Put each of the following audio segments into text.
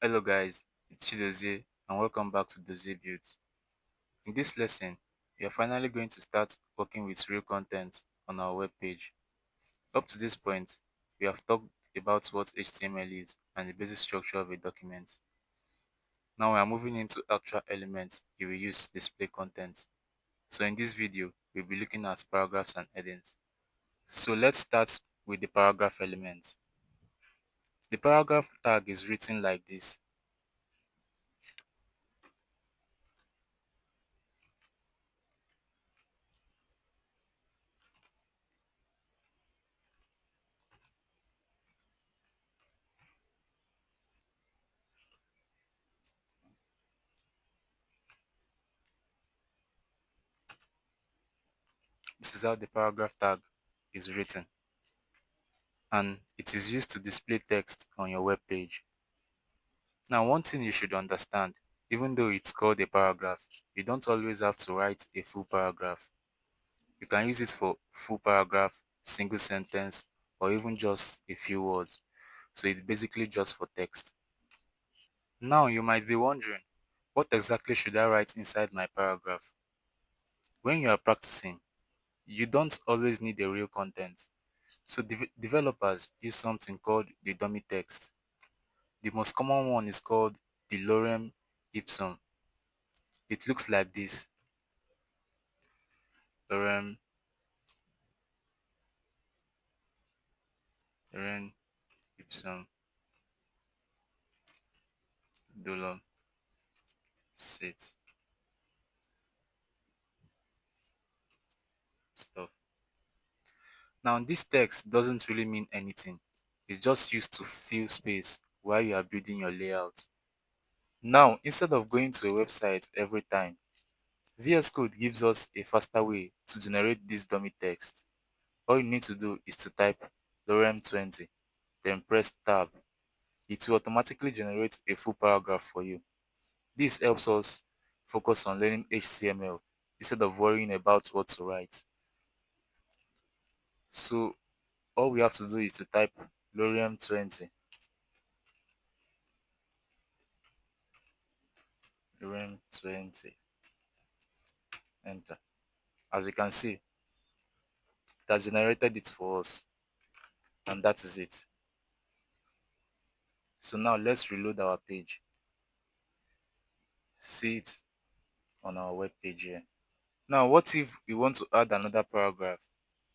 Hello guys, it's Dozie and welcome back to Dozie Builds. In this lesson, we are finally going to start working with real content on our web page. Up to this point, we have talked about what HTML is and the basic structure of a document. Now we are moving into actual elements you will use to display content. So in this video, we'll be looking at paragraphs and headings. So let's start with the paragraph element. The paragraph tag is written like this. This is how the paragraph tag is written, and it is used to display text on your web page. Now, one thing you should understand, even though it's called a paragraph, you don't always have to write a full paragraph. You can use it for full paragraph, single sentence, or even just a few words. So it's basically just for text. Now, you might be wondering, what exactly should I write inside my paragraph? When you are practicing, you don't always need the real content. So developers use something called the dummy text. The most common one is called the Lorem Ipsum. It looks like this. Lorem, Lorem Ipsum, Dolom, Set, stuff. Now, this text doesn't really mean anything. It's just used to fill space while you are building your layout. Now, instead of going to a website every time, VS Code gives us a faster way to generate this dummy text. All you need to do is to type lorem 20, then press tab. It will automatically generate a full paragraph for you. This helps us focus on learning HTML instead of worrying about what to write. So all we have to do is to type lorem 20, lorem 20, enter. As you can see, it has generated it for us, and that is it. So now let's reload our page. See it on our web page here. Now, what if we want to add another paragraph?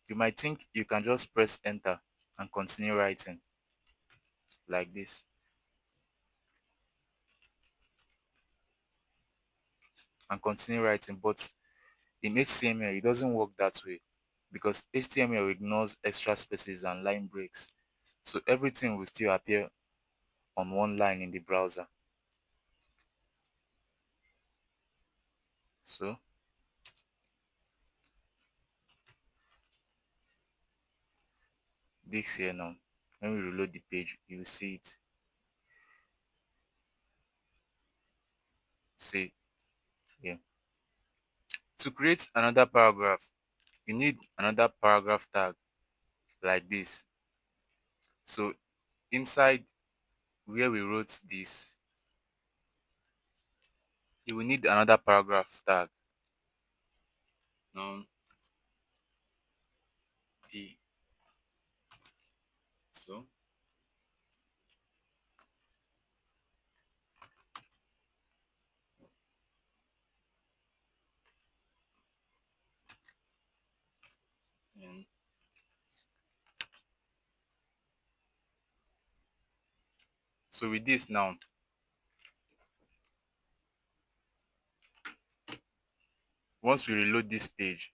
You might think you can just press enter and continue writing like this, but in HTML it doesn't work that way because HTML ignores extra spaces and line breaks, so everything will still appear on one line in the browser. So this here now, when we reload the page, you will see it. See here. To create another paragraph, you need another paragraph tag like this. So inside where we wrote this, you will need another paragraph tag. Now p, so and so with this now, once we reload this page,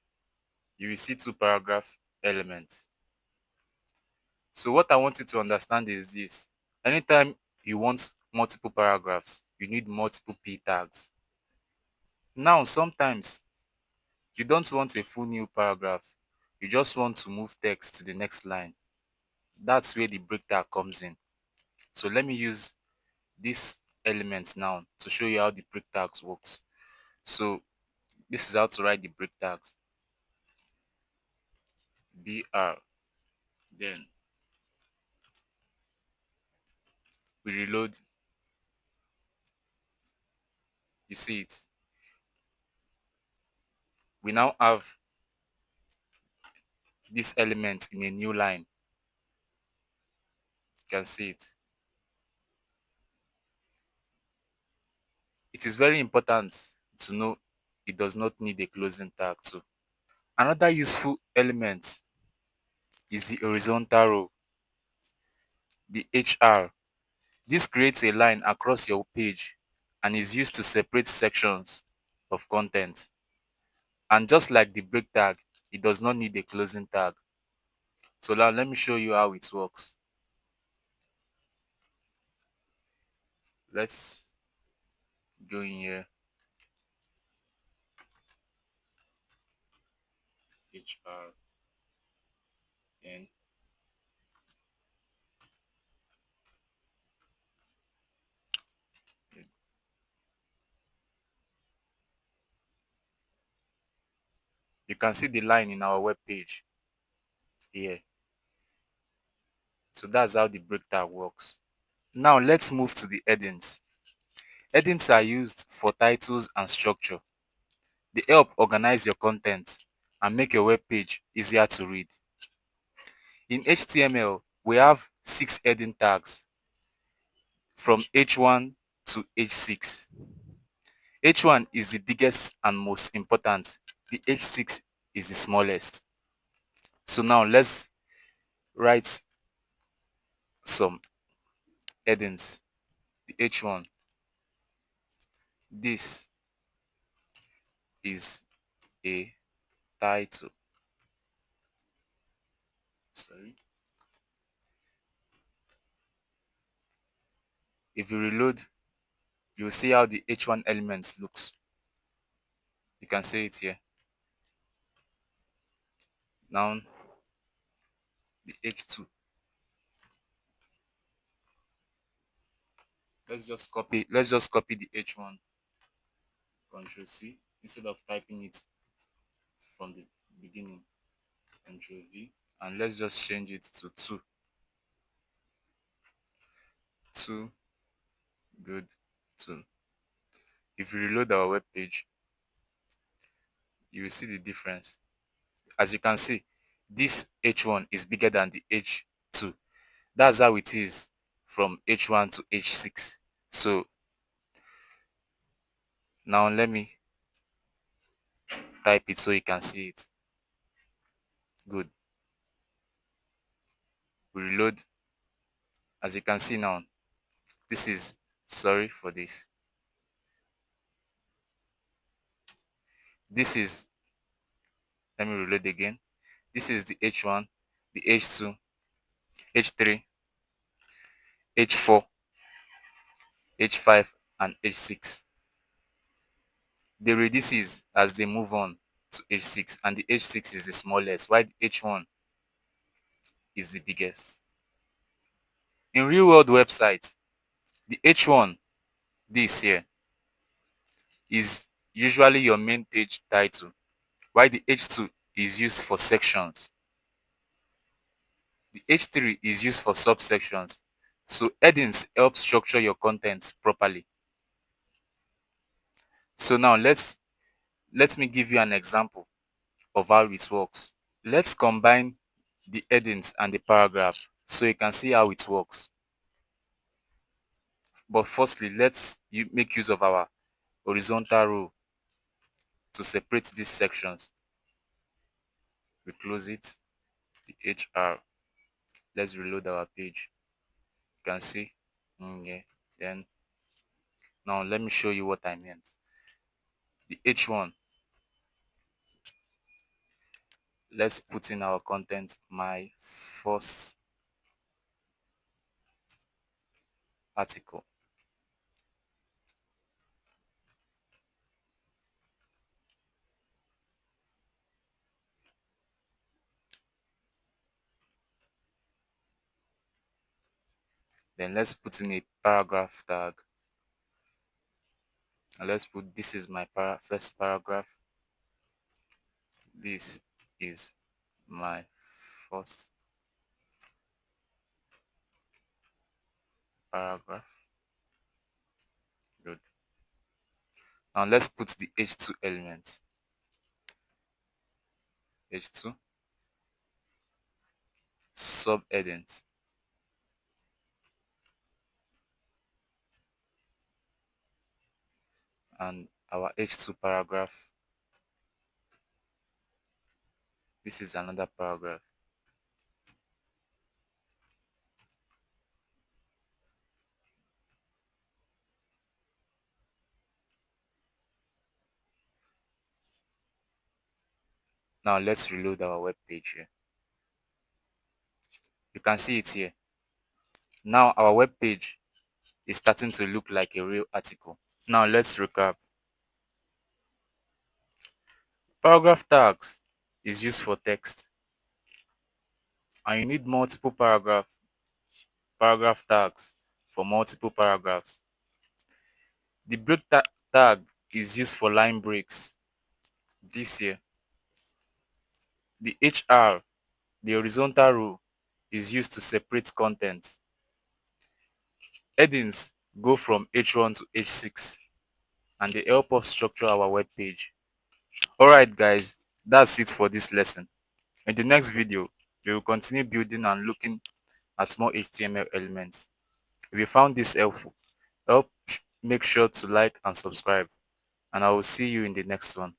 you will see two paragraph elements. So what I want you to understand is this. Anytime you want multiple paragraphs, you need multiple p tags. Now, sometimes you don't want a full new paragraph. You just want to move text to the next line. That's where the break tag comes in. So let me use this element now to show you how the break tags works. So this is how to write the break tags. BR. Then we reload You see it. We now have this element in a new line. You can see it. It is very important to know it does not need a closing tag too. Another useful element is the horizontal row, the HR. This creates a line across your page and is used to separate sections of content. And just like the break tag, it does not need a closing tag. So now let me show you how it works. Let's go in here. HR, then you can see the line in our web page here. So that's how the break tag works. Now let's move to the headings. Headings are used for titles and structure. They help organize your content and make your web page easier to read. In HTML, we have 6 heading tags from H1 to H6. H1 is the biggest and most important. The H6 is the smallest. So now let's write some headings. The H1. This is a title. Sorry. If you reload, you'll see how the H1 element looks. You can see it here. Now the H2. Let's just copy the H1. Control C instead of typing it from the beginning. Control V, and let's just change it to 2. 2 good 2. If you reload our web page, you will see the difference. As you can see, this H1 is bigger than the H2. That's how it is from H1 to H6. So now let me type it so you can see it. Good. We reload. As you can see now, this is, sorry for this. This is, let me reload again. This is the H1, the H2, H3, H4, H5, and H6. They reduces as they move on to H6, and the H6 is the smallest, while the H1 is the biggest. In real world websites, the H1, this here, is usually your main page title, while the H2 is used for sections. The H3 is used for subsections. So headings help structure your content properly. So now let me give you an example of how it works. Let's combine the headings and the paragraph so you can see how it works. But firstly, let's make use of our horizontal row to separate these sections. We close it, the HR. Let's reload our page. You can see, yeah. Then now let me show you what I meant. The H1. Let's put in our content, my first article. Then let's put in a paragraph tag. And let's put, this is my first paragraph. This is my first paragraph. Good. Now let's put the h2 element. H2 subheadings and our h2 paragraph. This is another paragraph. Now let's reload our web page here. You can see it here. Now our web page is starting to look like a real article. Now let's recap. Paragraph tags is used for text, and you need multiple paragraph tags for multiple paragraphs. The tag is used for line breaks. This here. The HR, the horizontal row, is used to separate content. Headings go from H1 to H6 and they help us structure our web page. Alright guys, that's it for this lesson. In the next video, we will continue building and looking at more HTML elements. If you found this helpful, make sure to like and subscribe, and I will see you in the next one.